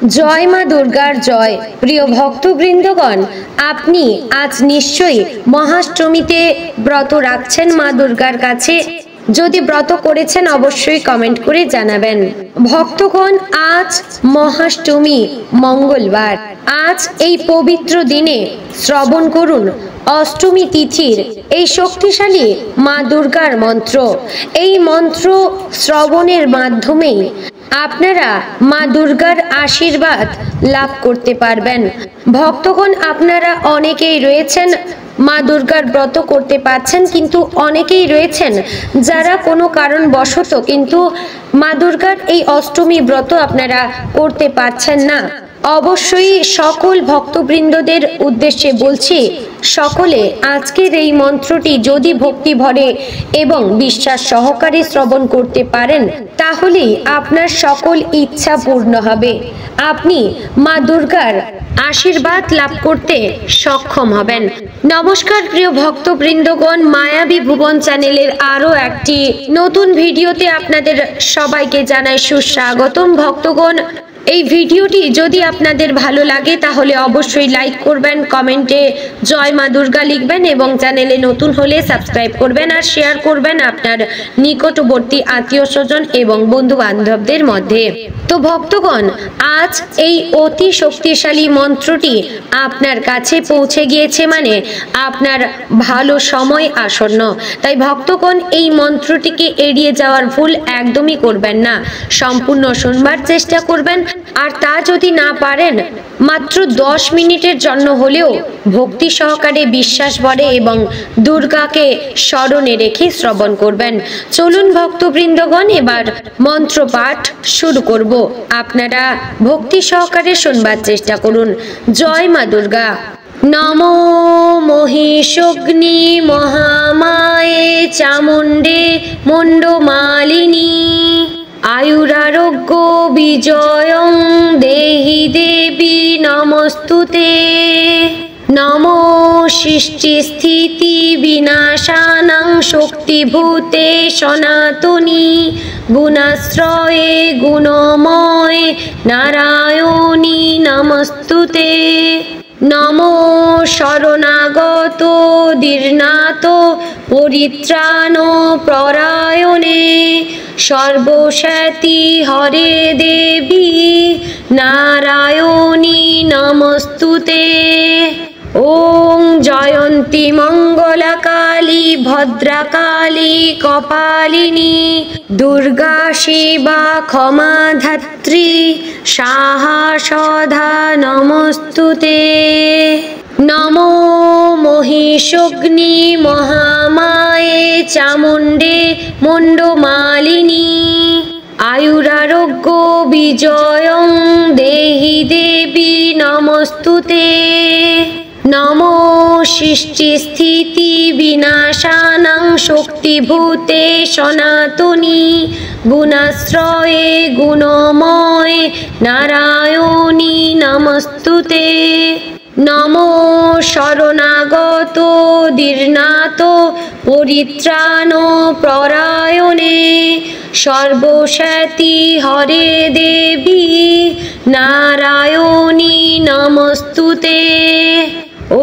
জয় মা দুর্গার জয়। প্রিয় ভক্তবৃন্দগণ, আপনি আজ নিশ্চয়ই মহাষ্টমীতে ব্রত রাখছেন মা দুর্গার কাছে। যদি ব্রত করেছেন অবশ্যই কমেন্ট করে জানাবেন। ভক্তগণ, আজ মহাষ্টমী মঙ্গলবার। আজ এই পবিত্র দিনে শ্রবণ করুন অষ্টমী তিথির এই শক্তিশালী মা দুর্গার মন্ত্র। এই মন্ত্র শ্রবণের মাধ্যমেই আপনারা মা দুর্গার আশীর্বাদ লাভ করতে পারবেন। ভক্তগণ, আপনারা অনেকেই রয়েছেন মা দুর্গার ব্রত করতে পারছেন, কিন্তু অনেকেই রয়েছেন যারা কোনো কারণবশত কিন্তু মা দুর্গার এই অষ্টমী ব্রত আপনারা করতে পারছেন না। অবশ্যই সকল ভক্তবৃন্দদের উদ্দেশ্যে বলছি, সকলে আজকের এই মন্ত্রটি যদি ভক্তি ভরে এবং বিশ্বাস সহকারে শ্রবণ করতে পারেন, তাহলেই আপনার সকল ইচ্ছা পূর্ণ হবে। আপনি মা দুর্গার আশীর্বাদ লাভ করতে সক্ষম হবেন। নমস্কার প্রিয় ভক্তবৃন্দগণ, মায়াবী ভুবন চ্যানেলের আরও একটি নতুন ভিডিওতে আপনাদের সবাইকে জানাই সুস্বাগতম। ভক্তগণ, এই ভিডিওটি যদি আপনাদের ভালো লাগে তাহলে অবশ্যই লাইক করবেন, কমেন্টে জয় মা দুর্গা লিখবেন এবং চ্যানেলে নতুন হলে সাবস্ক্রাইব করবেন আর শেয়ার করবেন আপনার নিকটবর্তী আত্মীয় স্বজন এবং বন্ধু বান্ধবদের মধ্যে। তো ভক্তগণ, আজ এই অতি শক্তিশালী মন্ত্রটি আপনার কাছে পৌঁছে গিয়েছে, মানে আপনার ভালো সময় আসন্ন। তাই ভক্তগণ, এই মন্ত্রটিকে এড়িয়ে যাওয়ার ভুল একদমই করবেন না। সম্পূর্ণ শুনবার চেষ্টা করবেন, আর তা যদি না পারেন মাত্র 10 মিনিটের জন্য হলেও ভক্তি সহকারে বিশ্বাস ভরে এবং দুর্গাকে স্মরণে রেখে শ্রবণ করবেন। চলুন ভক্তবৃন্দগণ, এবার মন্ত্র পাঠ শুরু করব। আপনারা ভক্তি সহকারে শুনবার চেষ্টা করুন। জয় মা দুর্গা। নমো মহিষগ্নি মহামায়ে চামুণ্ডে মুণ্ডমালিনী আয়ুরারোগ্য বিজয়ং দেহি দেবী নমস্তুতে। নমো সৃষ্টি স্থিতি বিনাশানাং শক্তিভূতে সনাতনী গুণাশ্রয়ে গুণময়ে নারায়ণী নমস্তুতে। নমো শরণাগত দীর্ণাত পরিত্রাণ পরায়ণে সর্বশক্তি হরে দেবী নারায়ণী নমস্তুতে। ওং জয়ন্তী মঙ্গলাকালী ভদ্রকালী কপালিনী দুর্গা শিবা ক্ষমা ধাত্রী সাহা সদা নমস্তুতে। নমো মহিষগ্নি মহামায়ে চামুণ্ডে মুণ্ডমালিনী আয়ুরারোগ্য বিজয়ং দেহি দেবী নমস্তুতে। নমো সৃষ্টি স্থিতি বিনাশানাং শক্তিভূতে সনাতনী গুণাশ্রয়ে গুণময়ে নারায়ণী নমস্তুতে। নমো শরণাগত দীর্ণাত পরিত্রাণ পরায়ণে সর্বশক্তি হরে দেবী নারায়ণী নমস্তুতে।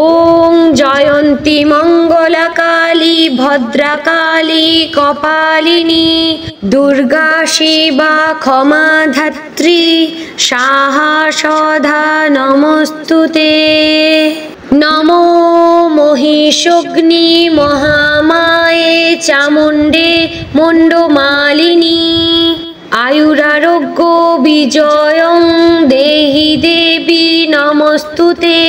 ওং জয়ন্তী মঙ্গলাকালী ভদ্রকালী কপালিনী দুর্গা শিবা ক্ষমা ধাত্রী সাহা সদা নমস্তুতে। নমো মহিষগ্নি মহামায়ে চামুণ্ডে মুণ্ডমালিনী আয়ুরারোগ্য বিজয়ং দেহি দেবী নমস্তুতে।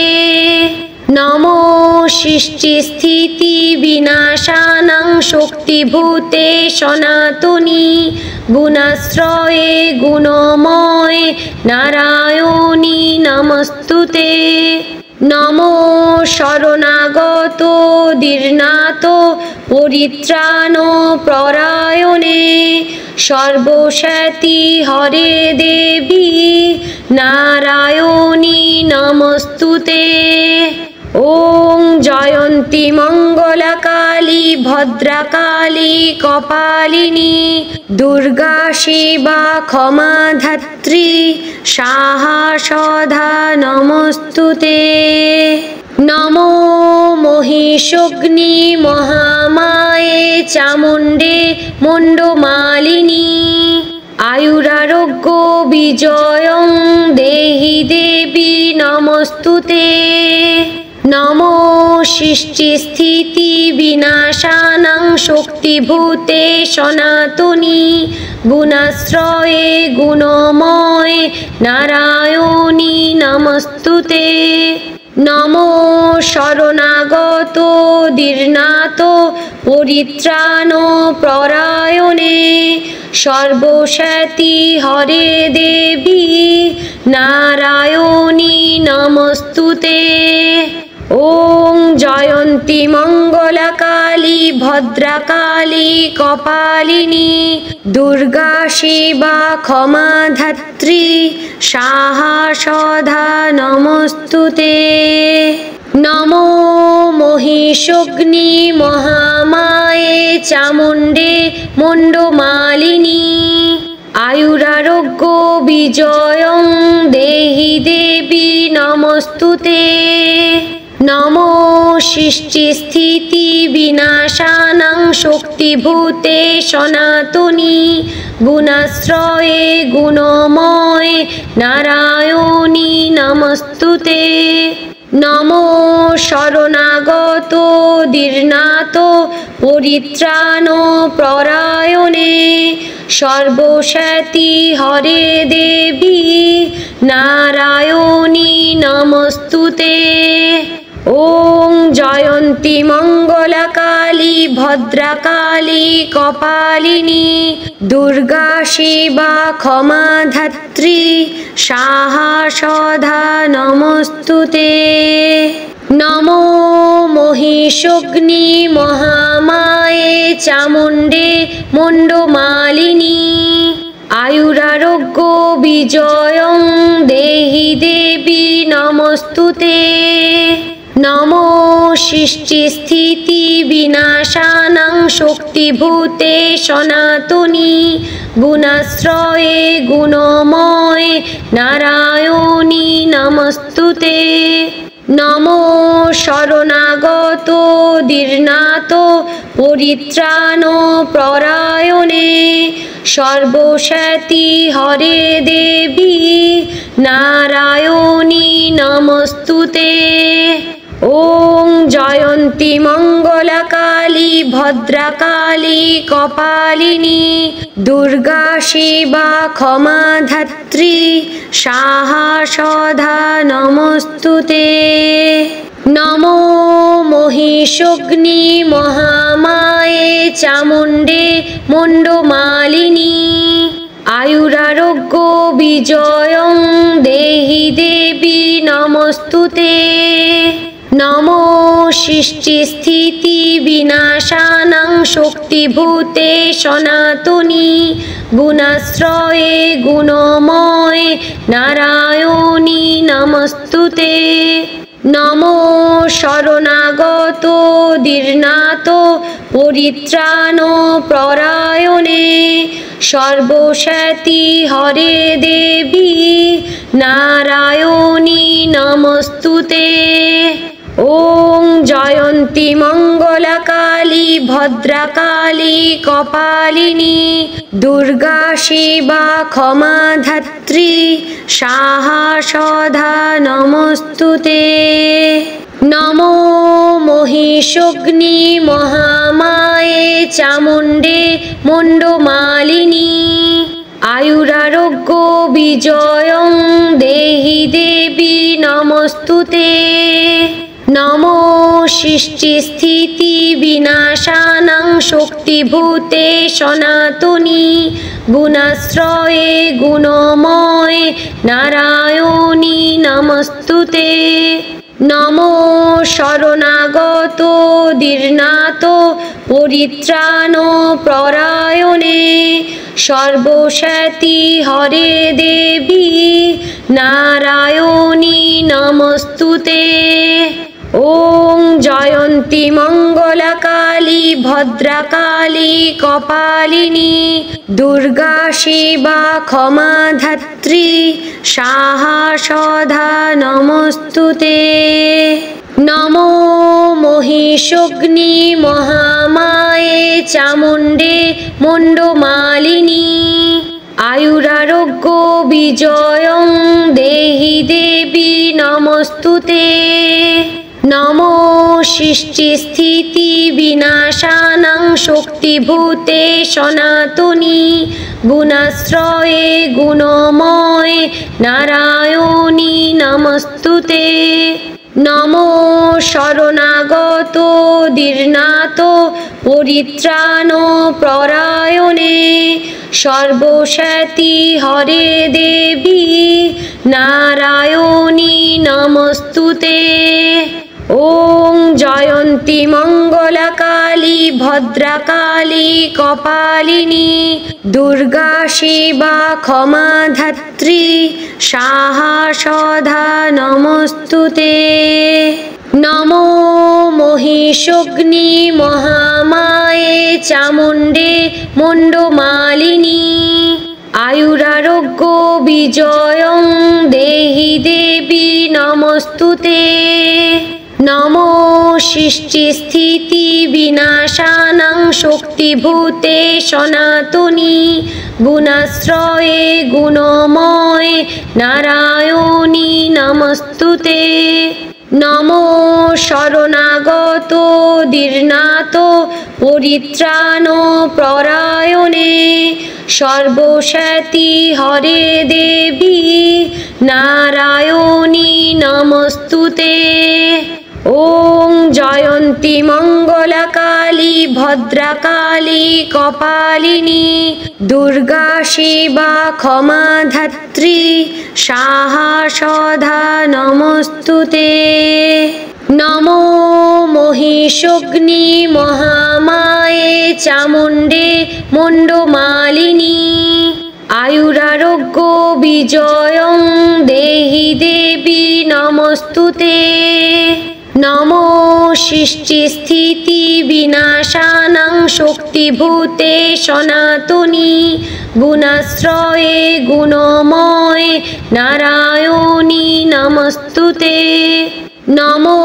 নমো সৃষ্টি স্থিতি বিনাশানাং শক্তিভূতে সনাতনী গুণাশ্রয়ে গুণময়ে নারায়ণী নমস্তুতে। নমো শরণাগত দীর্ণাত পরিত্রাণ পরায়ণে সর্বশক্তি হরে দেবী নারায়ণী নমস্তুতে। ওং জয়ন্তী মঙ্গলাকালী ভদ্রকালী কপালিনী দুর্গা শিবা ক্ষমা ধাত্রী সাহা সদা নমস্তুতে। নমো মহিষগ্নি মহামায়ে চামুণ্ডে মুণ্ডমালিনী আয়ুরারোগ্য বিজয়ং দেহি দেবী নমস্তুতে। নমো সৃষ্টিস্থিতি বিনাশানাং শক্তিভূতে সনাতনী গুণাশ্রয়ে গুণময়ে নারায়ণী নমস্তুতে। নমো শরণাগত দীর্ণাত পরিত্রাণ পরায়ণে সর্বশক্তি হরে দেবী নারায়ণী নমস্তুতে। ওং জয়ন্তী মঙ্গলকালী ভদ্রকালী কপালিনী দুর্গা শিবা ক্ষমা ধাত্রী সাহা সদা নমস্তুতে। নমো মহিষগ্নি মহামায়ে চামুণ্ডে মুণ্ডমালিনী আয়ুরারোগ্য বিজয়ং দেহি দেবী নমস্তুতে। নমো সৃষ্টিস্থিতি বিনাশানাং শক্তিভূতে সনাতনী গুণাশ্রয়ে গুণময়ে নারায়ণী নমস্তুতে। নমো শরণাগত দীর্ণাত পরিত্রাণ পরায়ণে সর্বশক্তি হরে দেবী নারায়ণী নমস্তুতে। ওং জয়ন্তী মঙ্গলকালী ভদ্রকালী কপালিনী দুর্গা শিবা ক্ষমা ধাত্রী সাহা সদা নমস্তুতে। নমো মহিষগ্নি মহামায়ে চামুণ্ডে মুণ্ডমালিনী আয়ুরারোগ্য বিজয়ং দেহি দেবী নমস্তুতে। নমো সৃষ্টিস্থিতি বিনাশানাং শক্তিভূতে সনাতনী গুণাশ্রয়ে গুণময়ে নারায়ণী নমস্তুতে। নমো শরণাগত দীর্ণাত পরিত্রাণ পরায়ণে সর্বশক্তি হরে দেবী নারায়ণী নমস্তুতে। ওং জয়ন্তী মঙ্গলকালী ভদ্রকালী কপালিনী দুর্গা শিবা ক্ষমা ধাত্রী সাহা সদা নমস্তুতে। নমো মহিষগ্নি মহামায়ে চামুণ্ডে মুণ্ডমালিনী আয়ুরারোগ্য বিজয়ং দেহি দেবী নমস্তুতে। নমো সৃষ্টিস্থিতি বিনাশানাং শক্তিভূতে সনাতনী গুণাশ্রয়ে গুণময়ে নারায়ণী নমস্তুতে। নমো শরণাগত দীর্ণাত পরিত্রাণ পরায়ণে সর্বশক্তি হরে দেবী নারায়ণী নমস্তুতে। ওং জয়ন্তী মঙ্গলকালী ভদ্রকালী কপালিনী দুর্গা শিবা ক্ষমা ধাত্রী সাহা সদা নমস্তুতে। নমো মহিষগ্নি মহামায়ে চামুণ্ডে মুণ্ডমালিনী আয়ুরারোগ্য বিজয়ং দেহি দেবী নমস্তুতে। নমো সৃষ্টিস্থিতি বিনাশানাং শক্তিভূতে সনাতনী গুণাশ্রয়ে গুণময়ে নারায়ণী নমস্তুতে। নমো শরণাগত দীর্ণাত পরিত্রাণ পরায়ণে সর্বশক্তি হরে দেবী নারায়ণী নমস্তুতে। ওং জয়ন্তী মঙ্গলকালী ভদ্রকালী কপালিনী দুর্গা শিবা ক্ষমা ধাত্রী সাহা সদা নমস্তুতে। নমো মহিষগ্নি মহামায়ে চামুণ্ডে মুণ্ডমালিনী আয়ুরারোগ্য বিজয়ং দেহি দেবী নমস্তুতে। নমো সৃষ্টিস্থিতি বিনাশানাং শক্তিভূতে সনাতনী গুণাশ্রয়ে গুণময়ে নারায়ণী নমস্তুতে। নমো শরণাগত দীর্ণাত পরিত্রাণ পরায়ণে সর্বশক্তি হরে দেবী নারায়ণী নমস্তুতে। ওং জয়ন্তী মঙ্গলকালী ভদ্রকালী কপালিনী দুর্গা শিবা ক্ষমা ধাত্রী সাহা সদা নমস্তুতে। নমো মহিষগ্নি মহামায়ে চামুণ্ডে মুণ্ডমালিনী আয়ুরারোগ্য বিজয়ং দেহি দেবী নমস্তুতে। নমো সৃষ্টিস্থিতি বিনাশানাং শক্তিভূতে সনাতনী গুণাশ্রয়ে গুণময়ে নারায়ণী নমস্তুতে। নমো শরণাগত দীর্ণাত পরিত্রাণ পরায়ণে সর্বশক্তি হরে দেবী নারায়ণী নমস্তুতে। ওং জয়ন্তী মঙ্গলকালী ভদ্রকালী কপালিনী দুর্গা শিবা ক্ষমা ধাত্রী সাহা সদা নমস্তুতে। নমো মহিষগ্নি মহামায়ে চামুণ্ডে মুণ্ডমালিনী আয়ুরারোগ্য বিজয়ং দেহি দেবী নমস্তুতে। নমো সৃষ্টিস্থিতি বিনাশানাং শক্তিভূতে সনাতনী গুণাশ্রয়ে গুণময়ে নারায়ণী নমস্তুতে। নমো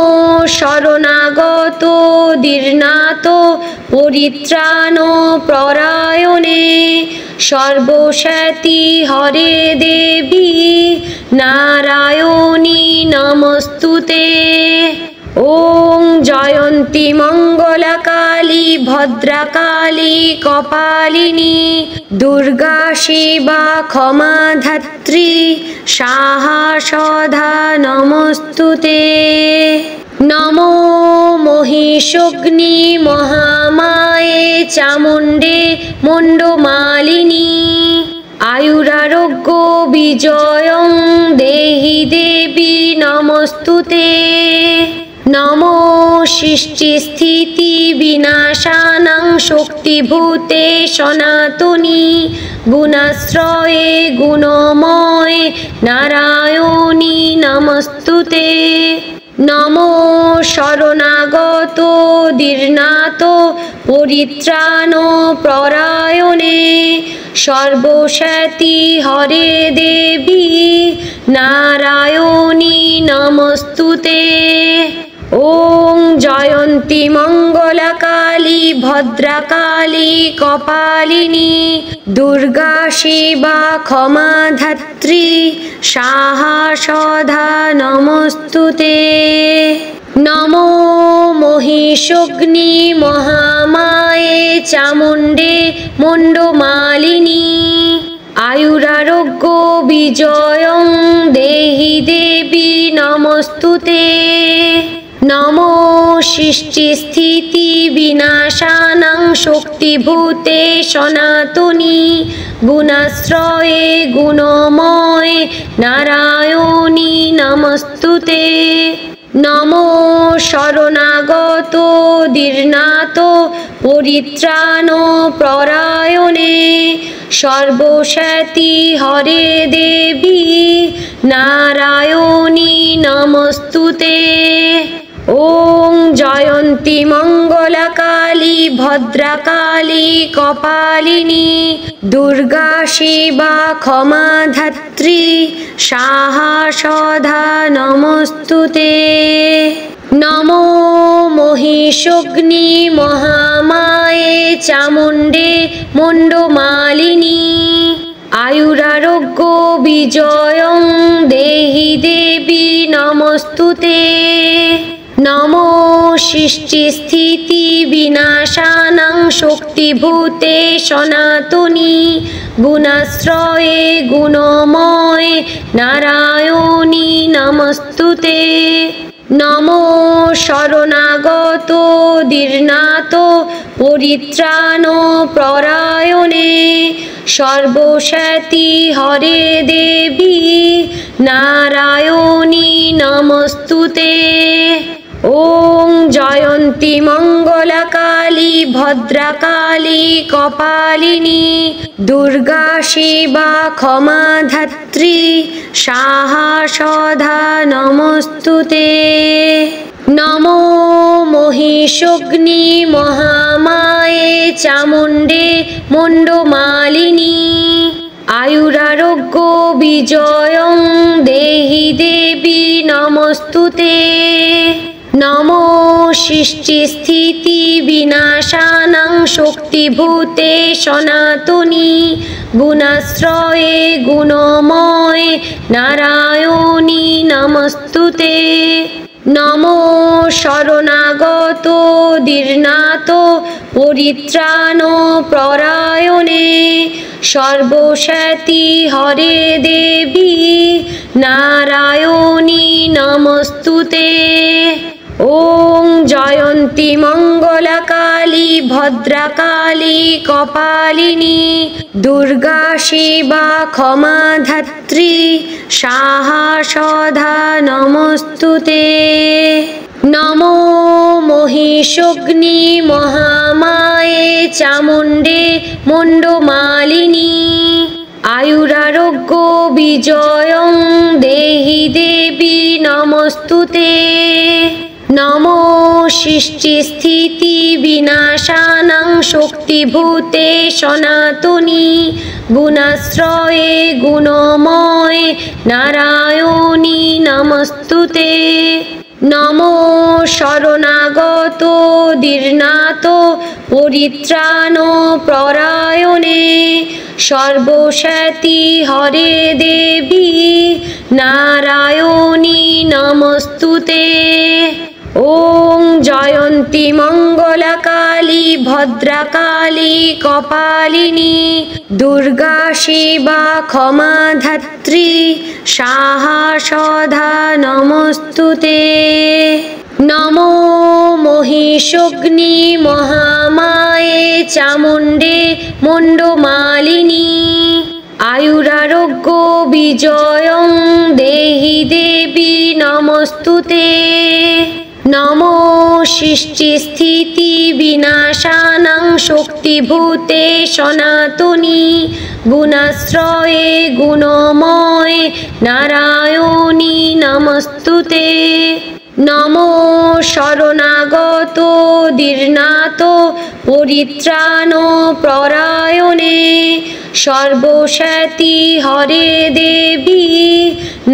শরণাগত দীর্ণাত পরিত্রাণ পরায়ণে সর্বশক্তি হরে দেবী নারায়ণী নমস্তুতে। ওং জয়ন্তী মঙ্গলকালী ভদ্রকালী কপালিনী দুর্গা শিবা ক্ষমা ধাত্রী সাহা সদা নমস্তুতে। নমো মহিষগ্নি মহামায়ে চামুণ্ডে মুণ্ডমালিনী আয়ুরারোগ্য বিজয়ং দেহি দেবী নমস্তুতে। নমো সৃষ্টিস্থিতি বিনাশানাং শক্তিভূতে সনাতনী গুণাশ্রয়ে গুণময়ে নারায়ণী নমস্তুতে। নমো শরণাগত দীর্ণাত পরিত্রাণ পরায়ণে সর্বশক্তি হরে দেবী নারায়ণী নমস্তুতে। ওং জয়ন্তী মঙ্গলকালী ভদ্রকালী কপালিনী দুর্গা শিবা ক্ষমা ধাত্রী সাহা সদা নমস্তুতে। নমো মহিষগ্নি মহামায়ে চামুণ্ডে মুণ্ডমালিনী আয়ুরারোগ্য বিজয়ং দেহি দেবী নমস্তুতে। নমো সৃষ্টিস্থিতি বিনাশানাং শক্তিভূতে সনাতনী গুণাশ্রয়ে গুণময়ে নারায়ণী নমস্তুতে। নমো শরণাগত দীর্ণাত পরিত্রাণ পরায়ণে সর্বশক্তি হরে দেবী নারায়ণী নমস্তুতে। ওং জয়ন্তী মঙ্গলকালী ভদ্রকালী কপালিনী দুর্গা শিবা ক্ষমা ধাত্রী সাহা সদা নমস্তুতে। নমো মহিষগ্নি মহামায়ে চামুণ্ডে মুণ্ডমালিনী আয়ুরারোগ্য বিজয়ং দেহি দেবী নমস্তুতে। নমো সৃষ্টিস্থিতি বিনাশানাং শক্তিভূতে সনাতনী গুণাশ্রয়ে গুণময়ে নারায়ণী নমস্তুতে। নমো শরণাগত দীর্ণাত পরিত্রাণ পরায়ণে সর্বশক্তি হরে দেবী নারায়ণী নমস্তুতে। ওং জয়ন্তী মঙ্গলকালী ভদ্রকালী কপালিনী দুর্গা শিবা ক্ষমা ধাত্রী সাহা সদা নমস্তুতে। নমো মহিষগ্নি মহামায়ে চামুণ্ডে মুণ্ডমালিনী আয়ুরারোগ্য বিজয়ং দেহি দেবী নমস্তুতে। নমো সৃষ্টিস্থিতি বিনাশানাং শক্তিভূতে সনাতনী গুণাশ্রয়ে গুণময়ে নারায়ণী নমস্তুতে। নমো শরণাগত দীর্ণাত পরিত্রাণ পরায়ণে সর্বশক্তি হরে দেবী নারায়ণী নমস্তুতে। ওং জয়ন্তী মঙ্গলকালী ভদ্রকালী কপালিনী দুর্গা শিবা ক্ষমা ধাত্রী সাহা সদা নমস্তুতে। নমো মহিষগ্নি মহামায়ে চামুণ্ডে মুণ্ডমালিনী আয়ুরারোগ্য বিজয়ং দেহি দেবী নমস্তুতে। নমো সৃষ্টিস্থিতি বিনাশানাং শক্তিভূতে সনাতনী গুণাশ্রয়ে গুণময়ে নারায়ণী নমস্তুতে। নমো শরণাগত দীর্ণাত পরিত্রাণ পরায়ণে সর্বশক্তি হরে দেবী নারায়ণী নমস্তুতে। ওং জয়ন্তী মঙ্গলকালী ভদ্রকালী কপালিনী দুর্গা শিবা ক্ষমা ধাত্রী সাহা সদা নমস্তুতে। নমো মহিষগ্নি মহামায়ে চামুণ্ডে মুণ্ডমালিনী আয়ুরারোগ্য বিজয়ং দেহি দেবী নমস্তুতে। নমো সৃষ্টিস্থিতি বিনাশানাং শক্তিভূতে সনাতনী গুণাশ্রয়ে গুণময়ে নারায়ণী নমস্তুতে। নমো শরণাগত দীর্ণাত পরিত্রাণ পরায়ণে সর্বশক্তি হরে দেবী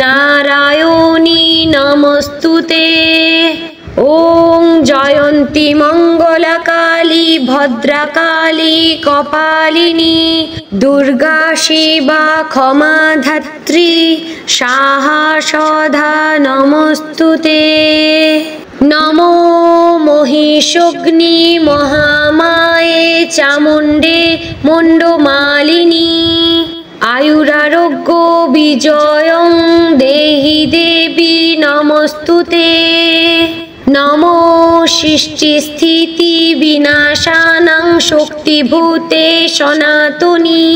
নারায়ণী নমস্তুতে। ওং জয়ন্তী মঙ্গলকালী ভদ্রকালী কপালিনী দুর্গা শিবা ক্ষমা ধাত্রী সাহা সদা নমস্তুতে। নমো মহিষগ্নি মহামায়ে চামুণ্ডে মুণ্ডমালিনী আয়ুরারোগ্য বিজয়ং দেহি দেবী নমস্তুতে। নমো সৃষ্টিস্থিতি বিনাশানাং শক্তিভূতে সনাতনী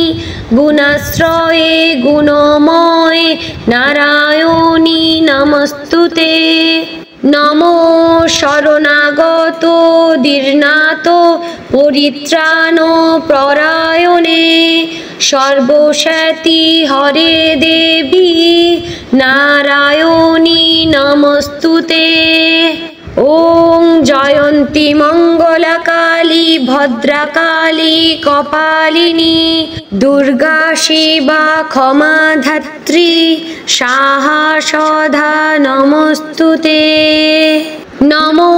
গুণাশ্রয়ে গুণময়ে নারায়ণী নমস্তুতে। নমো শরণাগত দীর্ণাত পরিত্রাণ পরায়ণে সর্বশক্তি হরে দেবী নারায়ণী নমস্তুতে। ওং জয়ন্তী মঙ্গলকালী ভদ্রকালী কপালিনী দুর্গা শিবা ক্ষমা ধাত্রী সাহা সদা নমস্তুতে। নমো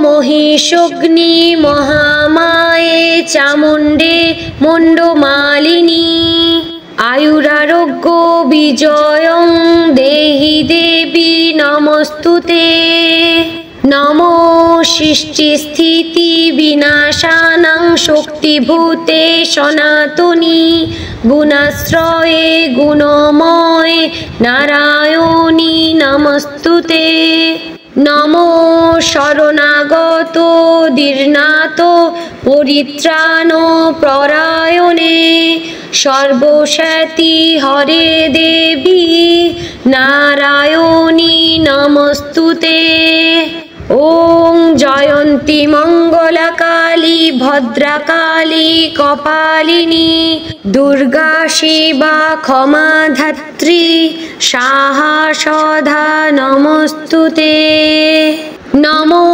মহিষগ্নি মহামায়ে চামুণ্ডে মুণ্ডমালিনী আয়ুরারোগ্য বিজয়ং দেহি দেবী নমস্তুতে। নমো সৃষ্টি স্থিতি বিনাশানাং শক্তিভূতে সনাতনী গুণাশ্রয়ে গুণময়ে নারায়ণী নমস্তুতে। নমো শরণাগত দীর্ণাত পরিত্রাণ পরায়ণে সর্বশক্তি হরে দেবী নারায়ণী নমস্তুতে। ওং জয়ন্তী মঙ্গলকালী ভদ্রকালী কপালিনী দুর্গা শিবা ক্ষমা ধাত্রী সাহা সদা নমস্তুতে। নমো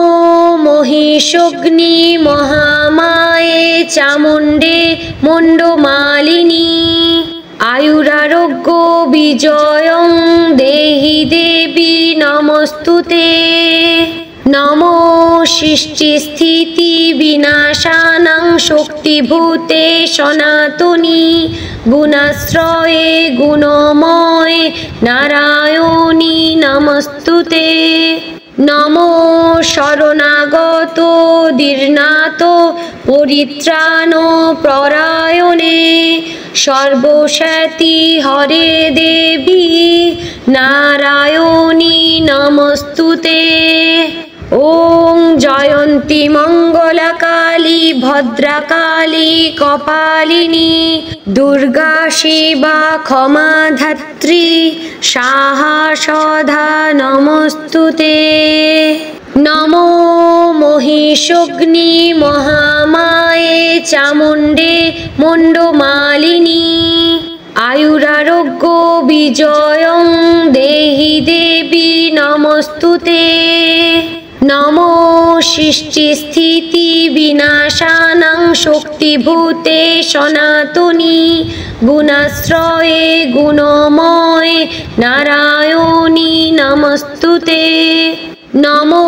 মহিষগ্নি মহামায়ে চামুণ্ডে মুণ্ডমালিনী আয়ুরারোগ্য বিজয়ং দেহি দেবী নমস্তুতে। নমো সৃষ্টি স্থিতি বিনাশানাং শক্তিভূতে সনাতনী গুণাশ্রয়ে গুণময়ে নারায়ণী নমস্তুতে। নমো শরণাগত দীর্ণাত পরিত্রাণ পরায়ণে সর্বশক্তি হরে দেবী নারায়ণী নমস্তুতে। ওং জয়ন্তী মঙ্গলকালী ভদ্রকালী কপালিনী দুর্গা শিবা ক্ষমা ধাত্রী সাহা সদা নমস্তুতে। নমো মহিষগ্নি মহামায়ে চামুণ্ডে মুণ্ডমালিনী আয়ুরারোগ্য বিজয়ং দেহি দেবী নমস্তুতে। নমো সৃষ্টি স্থিতি বিনাশানাং শক্তিভূতে সনাতনী গুণাশ্রয়ে গুণময়ে নারায়ণী নমস্তুতে। নমো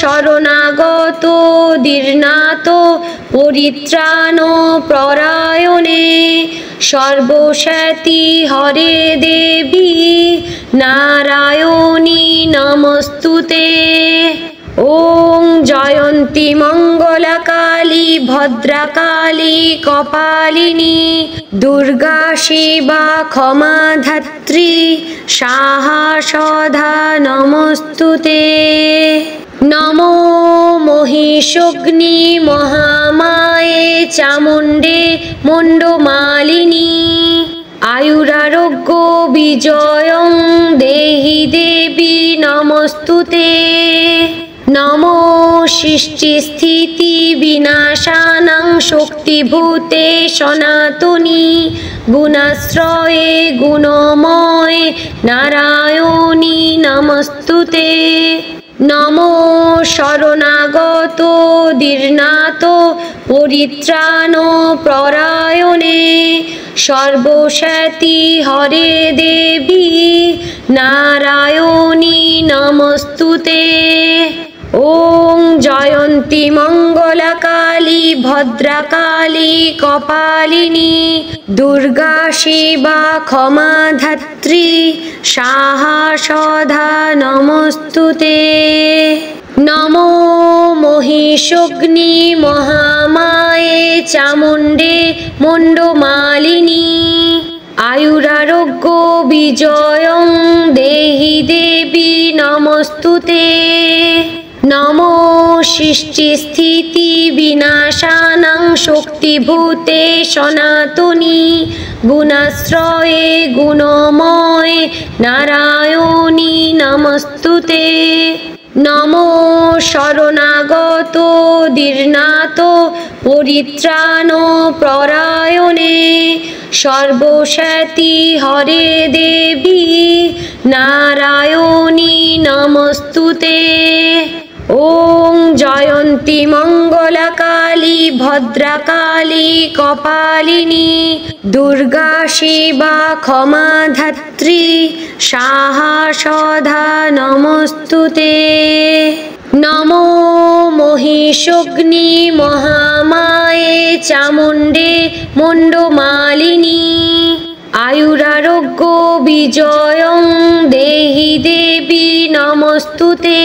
শরণাগত দীর্ণাত পরিত্রাণ পরায়ণে সর্বশক্তি হরে দেবী নারায়ণী নমস্তুতে। ওং জয়ন্তী মঙ্গলকালী ভদ্রকালী কপালিনী দুর্গা শিবা ক্ষমা ধাত্রী সাহা সদা নমস্তুতে। নমো মহিষগ্নি মহামায়ে চামুণ্ডে মুণ্ডমালিনী আয়ুরারোগ্য বিজয়ং দেহি দেবী নমস্তুতে। নমো সৃষ্টি স্থিতি বিনাশানাং শক্তিভূতে সনাতনী গুণাশ্রয়ে গুণময়ে নারায়ণী নমস্তুতে। নমো শরণাগত দীর্ণাত পরিত্রাণ পরায়ণে সর্বশক্তি হরে দেবী নারায়ণী নমস্তুতে। ওং জয়ন্তী মঙ্গলকালী ভদ্রকালী কপালিনী দুর্গা শিবা ক্ষমা ধাত্রী সাহা সদা নমস্তুতে। নমো মহিষগ্নি মহামায়ে চামুণ্ডে মুণ্ডমালিনী আয়ুরারোগ্য বিজয়ং দেহি দেবী নমস্তুতে। নমো সৃষ্টি স্থিতি বিনাশানাং শক্তিভূতে সনাতনী গুণাশ্রয়ে গুণময়ে নারায়ণী নমস্তুতে। নমো শরণাগত দীর্ণাত পরিত্রাণ পরায়ণে সর্বশক্তি হরে দেবী নারায়ণী নমস্তুতে। ওং জয়ন্তী মঙ্গলকালী ভদ্রকালী কপালিনী দুর্গা শিবা ক্ষমা ধাত্রী সাহা সদা নমস্তুতে। নমো মহিষগ্নি মহামায়ে চামুণ্ডে মুণ্ডমালিনী আয়ুরারোগ্য বিজয়ং দেহি দেবী নমস্তুতে।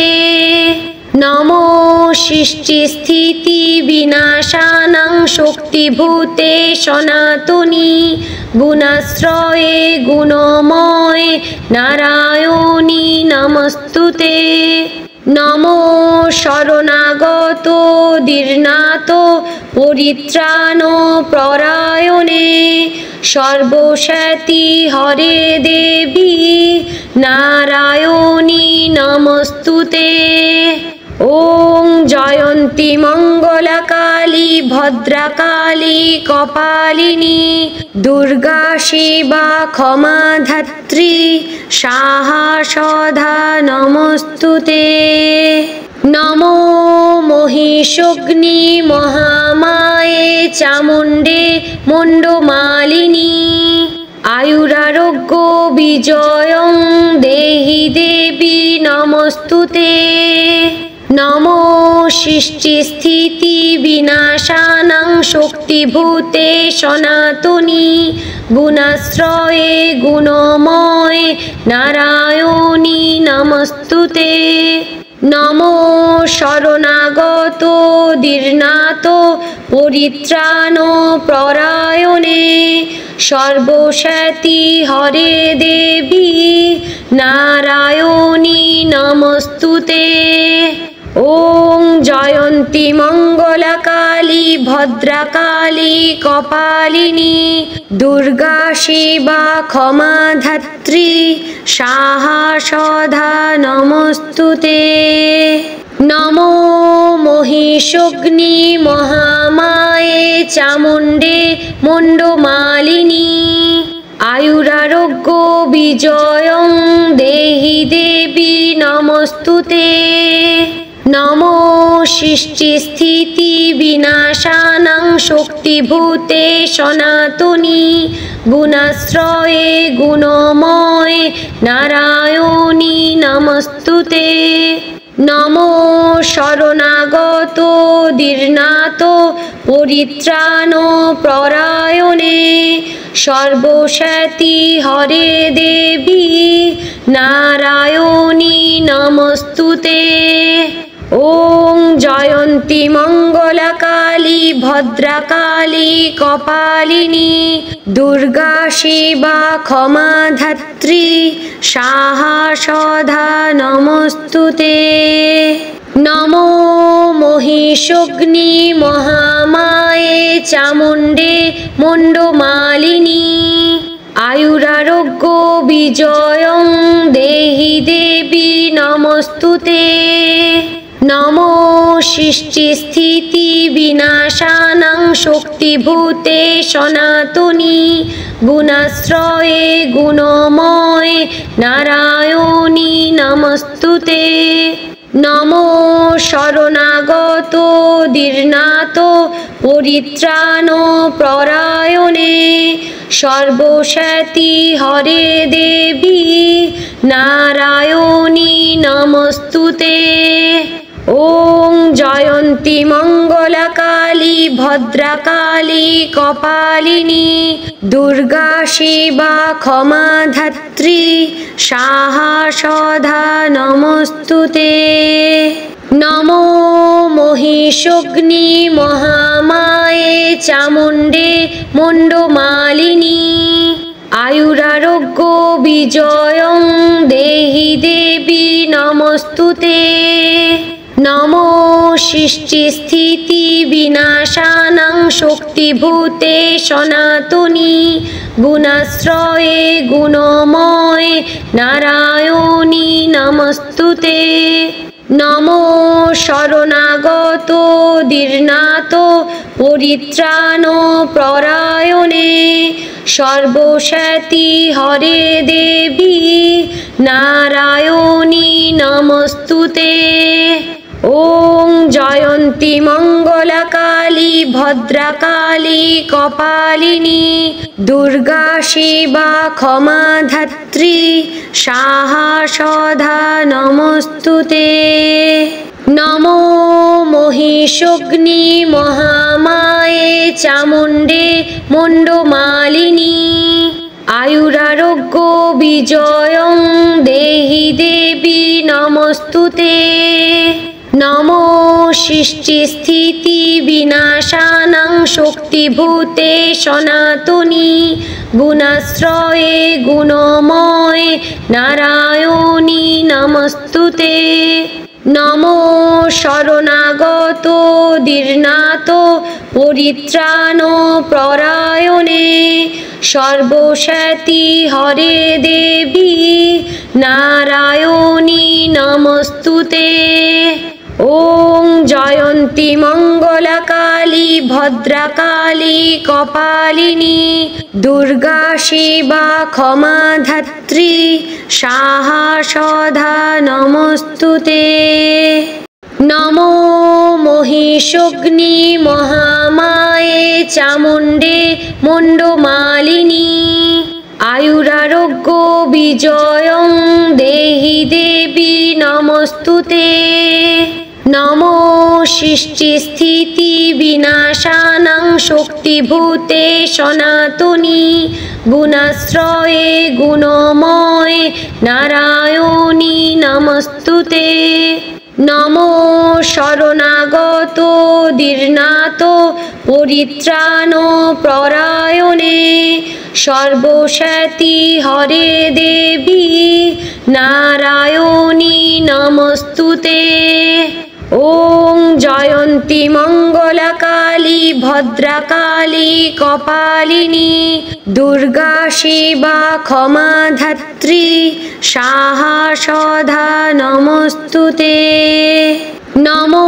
নমো সৃষ্টিস্থিতি বিনাশানাং শক্তিভূতে সনাতনী গুণাশ্রয়ে গুণময়ে নারায়ণী নমস্তুতে। নমো শরণাগত দীর্ণাত পরিত্রাণ পরায়ণে সর্বশক্তি হরে দেবী নারায়ণী নমস্তুতে। ওং জয়ন্তী মঙ্গলকালী ভদ্রকালী কপালিনী দুর্গা শিবা ক্ষমা ধাত্রী সাহা সদা নমস্তুতে। নমো মহিষগ্নি মহামায়ে চামুণ্ডে মুণ্ডমালিনী আয়ুরারোগ্য বিজয়ং দেহি দেবী নমস্তুতে। নমো সৃষ্টিস্থিতি বিনাশানাং শক্তিভূতে সনাতনী গুণাশ্রয়ে গুণময়ে নারায়ণী নমস্তুতে। নমো শরণাগত দীর্ণাত পরিত্রাণ পরায়ণে সর্বশক্তি হরে দেবী নারায়ণী নমস্তুতে। ওং জয়ন্তী মঙ্গলকালী ভদ্রকালী কপালিনী দুর্গা শিবা ক্ষমা ধাত্রী সাহা সদা নমস্তুতে। নমো মহিষগ্নি মহামায়ে চামুণ্ডে মুণ্ডমালিনী আয়ুরারোগ্য বিজয়ং দেহি দেবী নমস্তুতে। নমো সৃষ্টিস্থিতি বিনাশানাং শক্তিভূতে সনাতনী গুণাশ্রয়ে গুণময়ে নারায়ণী নমস্তুতে। নমো শরণাগত দীর্ণাত পরিত্রাণ পরায়ণে সর্বশক্তি হরে দেবী নারায়ণী নমস্তুতে। ওং জয়ন্তী মঙ্গলকালী ভদ্রকালী কপালিনী দুর্গা শিবা ক্ষমা ধাত্রী সাহা সদা নমস্তুতে। নমো মহিষগ্নি মহামায়ে চামুণ্ডে মুণ্ডমালিনী আয়ুরারোগ্য বিজয়ং দেহি দেবী নমস্তুতে। নমো সৃষ্টিস্থিতি বিনাশানাং শক্তিভূতে সনাতনী গুণাশ্রয়ে গুণময়ে নারায়ণী নমস্তুতে। নমো শরণাগত দীর্ণাত পরিত্রাণ পরায়ণে সর্বশক্তি হরে দেবী নারায়ণী নমস্তুতে। ওং জয়ন্তী মঙ্গলকালী ভদ্রকালী কপালিনী দুর্গা শিবা ক্ষমা ধাত্রী সাহা সদা নমস্তুতে। নমো মহিষগ্নি মহামায়ে চামুণ্ডে মুণ্ডমালিনী আয়ুরারোগ্য বিজয়ং দেহি দেবী নমস্তুতে। নমো সৃষ্টিস্থিতি বিনাশানাং শক্তিভূতে সনাতনী গুণাশ্রয়ে গুণময়ে নারায়ণী নমস্তুতে। নমো শরণাগত দীর্ণাত পরিত্রাণ পরায়ণে সর্বশক্তি হরে দেবী নারায়ণী নমস্তুতে। ওং জয়ন্তী মঙ্গলকালী ভদ্রকালী কপালিনী দুর্গা শিবা ক্ষমা ধাত্রী সাহা সদা নমস্তুতে। নমো মহিষগ্নি মহামায়ে চামুণ্ডে মুণ্ডমালিনী আয়ুরারোগ্য বিজয়ং দেহি দেবী নমস্তুতে। নমো সৃষ্টিস্থিতি বিনাশানাং শক্তিভূতে সনাতনী গুণাশ্রয়ে গুণময়ে নারায়ণী নমস্তুতে। নমো শরণাগত দীর্ণাত পরিত্রাণ পরায়ণে সর্বশক্তি হরে দেবী নারায়ণী নমস্তুতে। ওং জয়ন্তী মঙ্গলকালী ভদ্রকালী কপালিনী দুর্গা শিবা ক্ষমা ধাত্রী সাহা সদা নমস্তুতে। নমো মহিষগ্নি মহামায়ে চামুণ্ডে মুণ্ডমালিনী আয়ুরারোগ্য বিজয়ং দেহি দেবী নমস্তুতে। নমো সৃষ্টিস্থিতি বিনাশানাং শক্তিভূতে সনাতনী গুণাশ্রয়ে গুণময়ে নারায়ণী নমস্তুতে। নমো শরণাগত দীর্ণাত পরিত্রাণ পরায়ণে সর্বশক্তি হরে দেবী নারায়ণী নমস্তুতে। ওং জয়ন্তী মঙ্গলকালী ভদ্রকালী কপালিনী দুর্গা শিবা ক্ষমা ধাত্রী সাহা সদা নমস্তুতে। নমো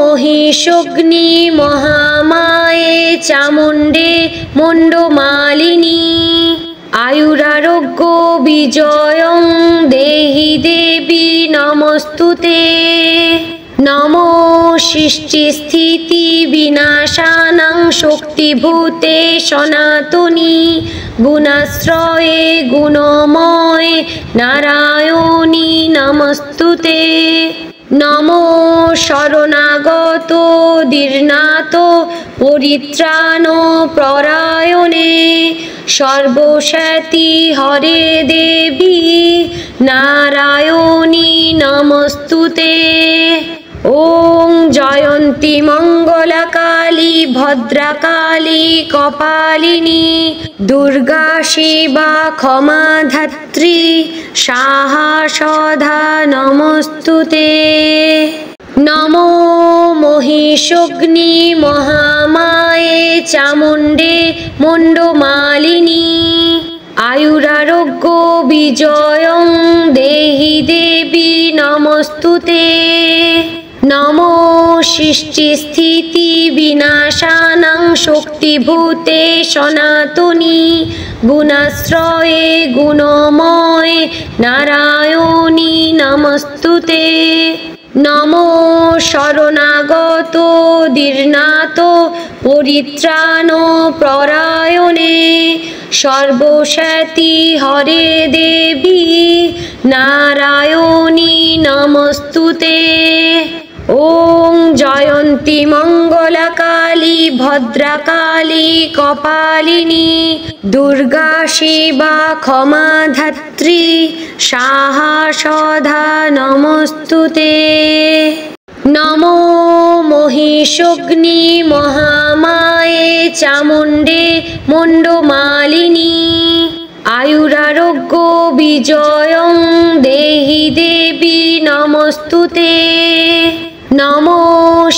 মহিষগ্নি মহামায়ে চামুণ্ডে মুণ্ডমালিনী আয়ুরারোগ্য বিজয়ং দেহি দেবী নমস্তুতে। নমো সৃষ্টিস্থিতি বিনাশানাং শক্তিভূতে সনাতনী গুণাশ্রয়ে গুণময়ে নারায়ণী নমস্তুতে। নমো শরণাগত দীর্ণাত পরিত্রাণ পরায়ণে সর্বশক্তি হরে দেবী নারায়ণী নমস্তুতে। ওং জয়ন্তী মঙ্গলকালী ভদ্রকালী কপালিনী দুর্গা শিবা ক্ষমা ধাত্রী সাহা সদা নমস্তুতে। নমো মহিষগ্নি মহামায়ে চামুণ্ডে মুণ্ডমালিনী আয়ুরারোগ্য বিজয়ং দেহি দেবী নমস্তুতে। নমো সৃষ্টিস্থিতি বিনাশানাং শক্তিভূতে সনাতনী গুণাশ্রয়ে গুণময়ে নারায়ণী নমস্তুতে। নমো শরণাগত দীর্ণাত পরিত্রাণ পরায়ণে সর্বশক্তি হরে দেবী নারায়ণী নমস্তুতে। ওং জয়ন্তী মঙ্গলকালী ভদ্রকালী কপালিনী দুর্গা শিবা ক্ষমা ধাত্রী সাহা সদা নমস্তুতে। নমো মহিষগ্নি মহামায়ে চামুণ্ডে মুণ্ডমালিনী আয়ুরারোগ্য বিজয়ং দেহি দেবী নমস্তুতে। নমো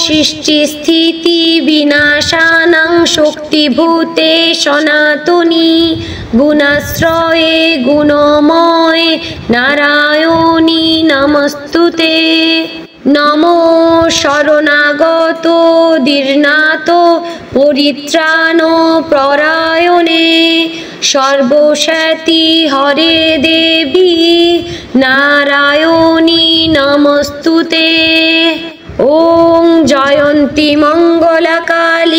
সৃষ্টিস্থিতি বিনাশানাং শক্তিভূতে সনাতনী গুণাশ্রয়ে গুণময়ে নারায়ণী নমস্তুতে। নমো শরণাগত দীর্ণাত পরিত্রাণ পরায়ণে সর্বশক্তি হরে দেবী নারায়ণী নমস্তুতে। ওং জয়ন্তী মঙ্গলকালী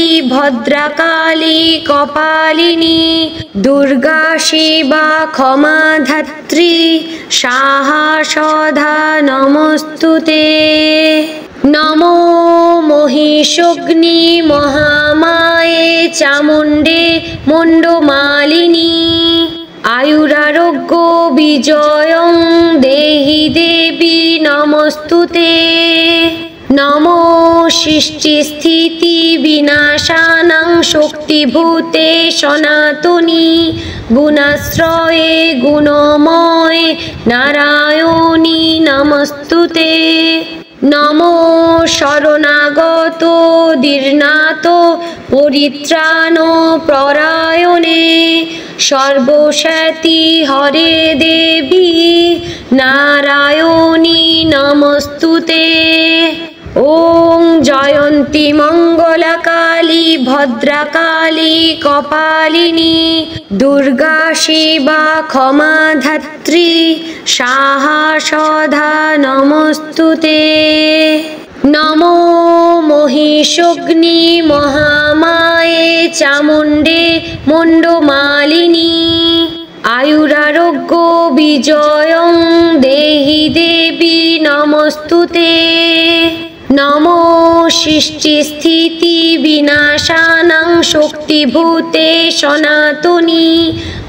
ভদ্রকালী কপালিনী দুর্গা শিবা ক্ষমা ধাত্রী সাহা সদা নমস্তুতে। নমো মহিষগ্নি মহামায়ে চামুণ্ডে মুণ্ডমালিনী আয়ুরারোগ্য বিজয়ং দেহি দেবী নমস্তুতে। নমো সৃষ্টিস্থিতি বিনাশানাং শক্তিভূতে সনাতনী গুণাশ্রয়ে গুণময়ে নারায়ণী নমস্তুতে। নমো শরণাগত দীর্ণাত পরিত্রাণ পরায়ণে সর্বশক্তি হরে দেবী নারায়ণী নমস্তুতে। ওং জয়ন্তী মঙ্গলাকালী ভদ্রকালী কপালিনী দুর্গা শিবা ক্ষমা ধাত্রী সাহা সদা নমস্তুতে। নমো মহিষগ্নি মহামায়ে চামুণ্ডে মুণ্ডমালিনী আয়ুরারোগ্য বিজয়ং দেহি দেবী নমস্তুতে। নমো সৃষ্টিস্থিতি বিনাশানাং শক্তিভূতে সনাতনী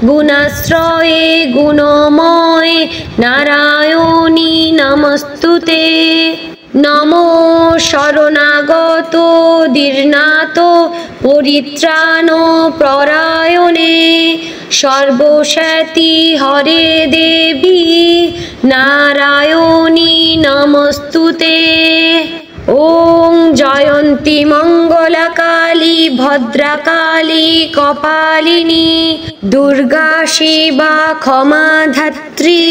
গুণাশ্রয়ে গুণময়ে নারায়ণী নমস্তুতে। নমো শরণাগত দীর্ণাত পরিত্রাণ পরায়ণে সর্বশক্তি হরে দেবী নারায়ণী নমস্তুতে। ওং জয়ন্তী মঙ্গলাকালী ভদ্রকালী কপালিনী দুর্গা শিবা ক্ষমা ধাত্রী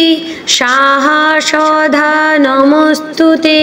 সাহা সদা নমস্তুতে।